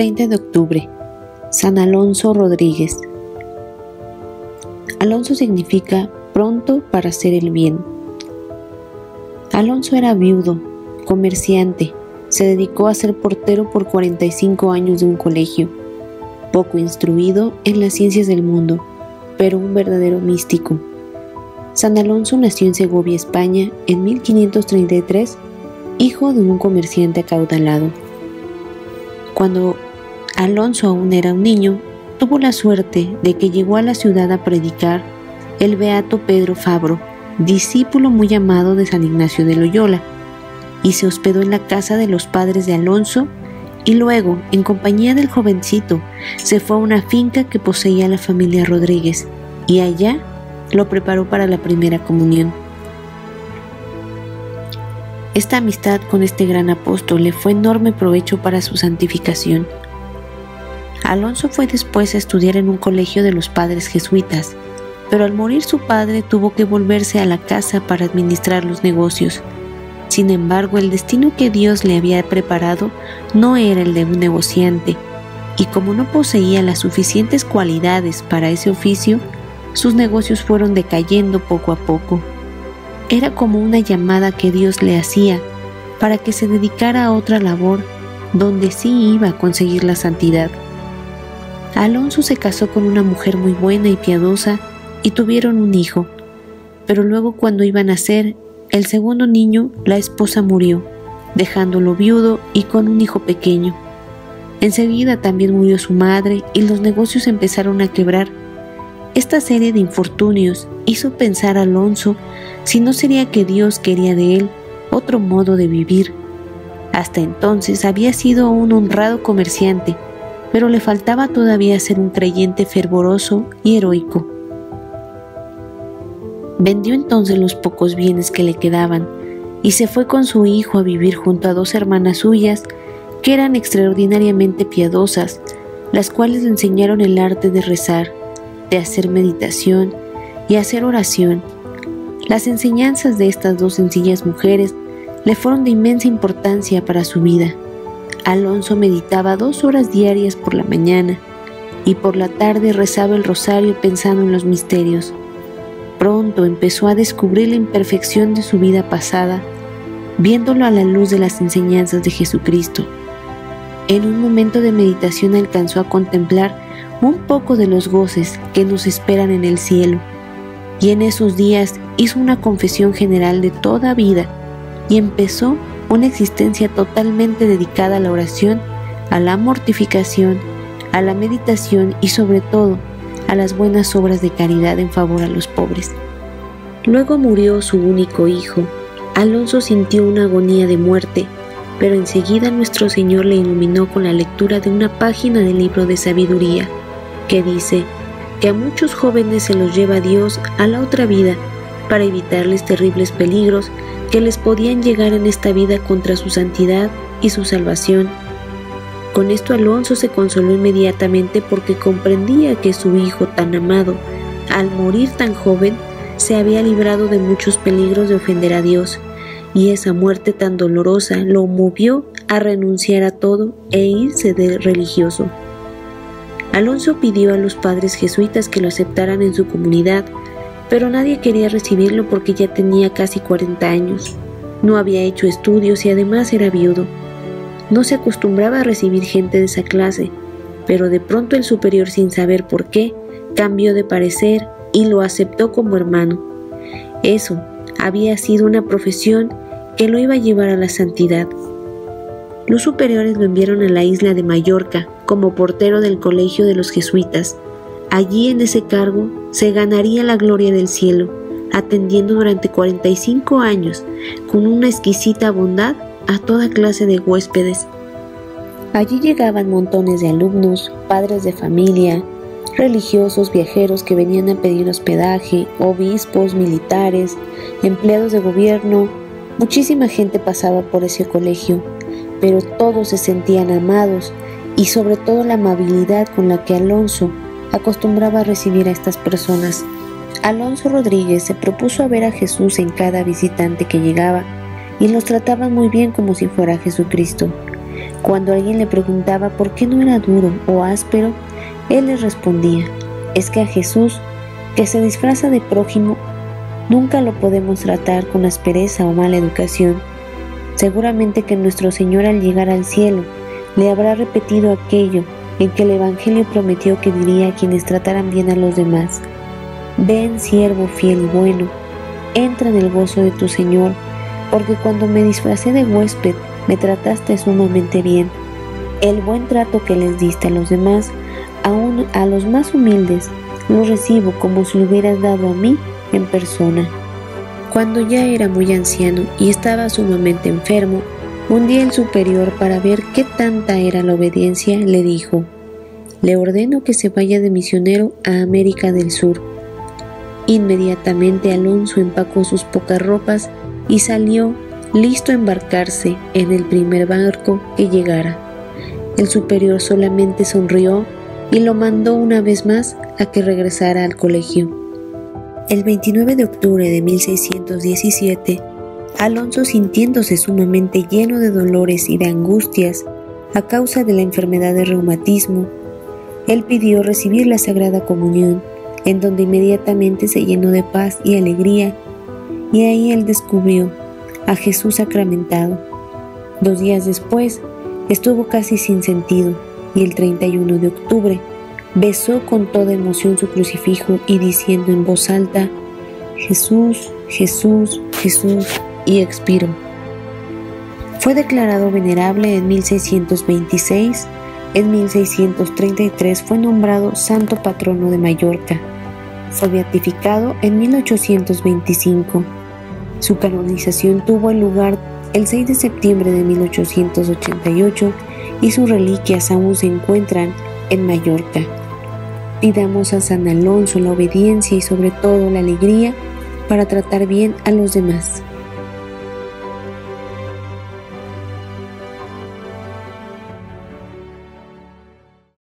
30 de octubre, San Alonso Rodríguez. Alonso significa pronto para hacer el bien. Alonso era viudo, comerciante, se dedicó a ser portero por 45 años de un colegio, poco instruido en las ciencias del mundo, pero un verdadero místico. San Alonso nació en Segovia, España, en 1533, hijo de un comerciante acaudalado. Cuando Alonso aún era un niño, tuvo la suerte de que llegó a la ciudad a predicar el beato Pedro Fabro, discípulo muy amado de San Ignacio de Loyola, y se hospedó en la casa de los padres de Alonso, y luego, en compañía del jovencito, se fue a una finca que poseía la familia Rodríguez, y allá lo preparó para la primera comunión. Esta amistad con este gran apóstol le fue enorme provecho para su santificación. Alonso fue después a estudiar en un colegio de los padres jesuitas, pero al morir su padre tuvo que volverse a la casa para administrar los negocios. Sin embargo, el destino que Dios le había preparado no era el de un negociante, y como no poseía las suficientes cualidades para ese oficio, sus negocios fueron decayendo poco a poco. Era como una llamada que Dios le hacía para que se dedicara a otra labor donde sí iba a conseguir la santidad. Alonso se casó con una mujer muy buena y piadosa y tuvieron un hijo, pero luego cuando iba a nacer el segundo niño, la esposa murió, dejándolo viudo y con un hijo pequeño. Enseguida también murió su madre y los negocios empezaron a quebrar. Esta serie de infortunios hizo pensar a Alonso si no sería que Dios quería de él otro modo de vivir. Hasta entonces había sido un honrado comerciante, pero le faltaba todavía ser un creyente fervoroso y heroico. Vendió entonces los pocos bienes que le quedaban y se fue con su hijo a vivir junto a dos hermanas suyas que eran extraordinariamente piadosas, las cuales le enseñaron el arte de rezar, de hacer meditación y hacer oración. Las enseñanzas de estas dos sencillas mujeres le fueron de inmensa importancia para su vida. Alonso meditaba 2 horas diarias por la mañana y por la tarde rezaba el rosario pensando en los misterios. Pronto empezó a descubrir la imperfección de su vida pasada, viéndolo a la luz de las enseñanzas de Jesucristo. En un momento de meditación alcanzó a contemplar un poco de los goces que nos esperan en el cielo, y en esos días hizo una confesión general de toda vida y empezó una existencia totalmente dedicada a la oración, a la mortificación, a la meditación y sobre todo a las buenas obras de caridad en favor a los pobres. Luego murió su único hijo. Alonso sintió una agonía de muerte, pero enseguida nuestro Señor le iluminó con la lectura de una página del libro de sabiduría, que dice que a muchos jóvenes se los lleva Dios a la otra vida para evitarles terribles peligros que les podían llegar en esta vida contra su santidad y su salvación. Con esto Alonso se consoló inmediatamente porque comprendía que su hijo tan amado, al morir tan joven, se había librado de muchos peligros de ofender a Dios, y esa muerte tan dolorosa lo movió a renunciar a todo e irse de religioso. Alonso pidió a los padres jesuitas que lo aceptaran en su comunidad, pero nadie quería recibirlo porque ya tenía casi 40 años. No había hecho estudios y además era viudo. No se acostumbraba a recibir gente de esa clase, pero de pronto el superior, sin saber por qué, cambió de parecer y lo aceptó como hermano. Eso había sido una profesión que lo iba a llevar a la santidad. Los superiores lo enviaron a la isla de Mallorca como portero del colegio de los jesuitas. Allí en ese cargo se ganaría la gloria del cielo, atendiendo durante 45 años con una exquisita bondad a toda clase de huéspedes. Allí llegaban montones de alumnos, padres de familia, religiosos, viajeros que venían a pedir hospedaje, obispos, militares, empleados de gobierno. Muchísima gente pasaba por ese colegio, pero todos se sentían amados y sobre todo la amabilidad con la que Alonso acostumbraba a recibir a estas personas. Alonso Rodríguez se propuso a ver a Jesús en cada visitante que llegaba y los trataba muy bien como si fuera Jesucristo. Cuando alguien le preguntaba por qué no era duro o áspero, él les respondía: es que a Jesús, que se disfraza de prójimo, nunca lo podemos tratar con aspereza o mala educación. Seguramente que nuestro Señor, al llegar al cielo, le habrá repetido aquello en que el Evangelio prometió que diría a quienes trataran bien a los demás: ven, siervo fiel y bueno, entra en el gozo de tu Señor, porque cuando me disfracé de huésped me trataste sumamente bien. El buen trato que les diste a los demás, aún a los más humildes, lo recibo como si lo hubieras dado a mí en persona. Cuando ya era muy anciano y estaba sumamente enfermo, un día el superior, para ver qué tanta era la obediencia, le dijo: le ordeno que se vaya de misionero a América del Sur. Inmediatamente Alonso empacó sus pocas ropas y salió, listo a embarcarse en el primer barco que llegara. El superior solamente sonrió y lo mandó una vez más a que regresara al colegio. El 29 de octubre de 1617, Alonso, sintiéndose sumamente lleno de dolores y de angustias a causa de la enfermedad de reumatismo, él pidió recibir la Sagrada Comunión, en donde inmediatamente se llenó de paz y alegría, y ahí él descubrió a Jesús sacramentado. 2 días después, estuvo casi sin sentido, y el 31 de octubre besó con toda emoción su crucifijo y diciendo en voz alta: Jesús, Jesús, Jesús, y expiró. Fue declarado venerable en 1626. En 1633 fue nombrado santo patrono de Mallorca. Fue beatificado en 1825. Su canonización tuvo lugar el 6 de septiembre de 1888 y sus reliquias aún se encuentran en Mallorca. Pidamos a San Alonso la obediencia y sobre todo la alegría para tratar bien a los demás.